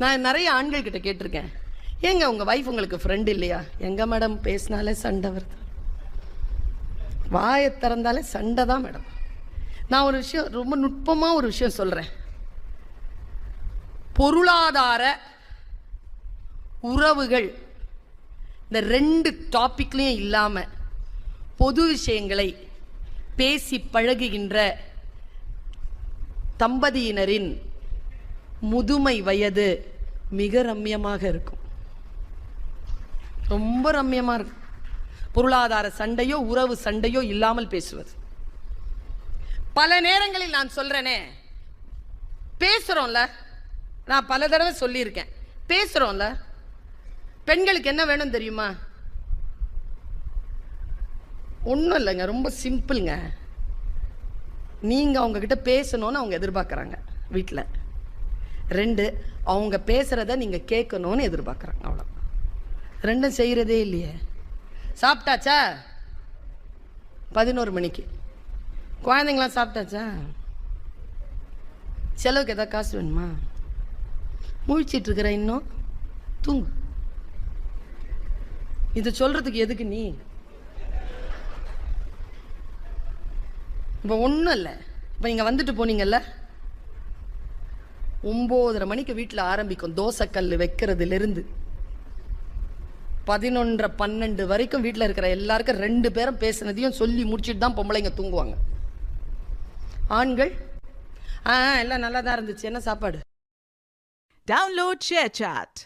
நான் நிறைய ஆண்கள் கிட்ட கேட்டிருக்கேன், ஏங்க உங்கள் வைஃப் உங்களுக்கு ஃப்ரெண்ட் இல்லையா? எங்க மேடம், பேசினாலே சண்டை வருது, வாயை திறந்தாலே சண்டை தான் மேடம். நான் ஒரு விஷயம், ரொம்ப நுட்பமாக ஒரு விஷயம் சொல்கிறேன். பொருளாதார உறவுகள் இந்த 2 டாபிக்லையும் இல்லாமல் பொது விஷயங்களை பேசி பழகுகின்ற தம்பதியினரின் முதுமை வயது மிக ரம்யமாக இருக்கும், ரொம்ப ரம்யமாக இருக்கும். பொருளாதார சண்டையோ உறவு சண்டையோ இல்லாமல் பேசுவது. பல நேரங்களில் நான் சொல்றேனே, பேசுறோம்ல, நான் பல தடவை சொல்லியிருக்கேன், பேசுறோம்ல, பெண்களுக்கு என்ன வேணும் தெரியுமா? ஒன்றும் இல்லைங்க, ரொம்ப சிம்பிள்ங்க. நீங்கள் அவங்கக்கிட்ட பேசணும்னு அவங்க எதிர்பார்க்குறாங்க வீட்டில். 2, அவங்க பேசுகிறத நீங்கள் கேட்கணும்னு எதிர்பார்க்குறாங்க. அவ்வளோ, 2 செய்கிறதே இல்லையே. சாப்பிட்டாச்சா? 11 மணிக்கு. குழந்தைங்களாம் சாப்பிட்டாச்சா? செலவுக்கு எதாவது காசு வேணுமா? முழிச்சிட்டு இருக்கிற, இன்னும் தூங்கு. இது சொல்கிறதுக்கு எதுக்கு நீ? இப்போ ஒன்றும் இல்லை. இப்போ நீங்கள் வந்துட்டு போனீங்கல்ல, 9:30 மணிக்கு வீட்டில் ஆரம்பிக்கும் தோசைக்கல் வைக்கிறதுலேருந்து 11:30 12 வரைக்கும் வீட்டில் இருக்கிற எல்லாருக்கும் 2 பேரும் பேசுனதையும் சொல்லி முடிச்சுட்டு தான் பொம்பளைங்க தூங்குவாங்க. ஆண்கள் எல்லாம் நல்லா தான் இருந்துச்சு, என்ன சாப்பாடு? Download ShareChat.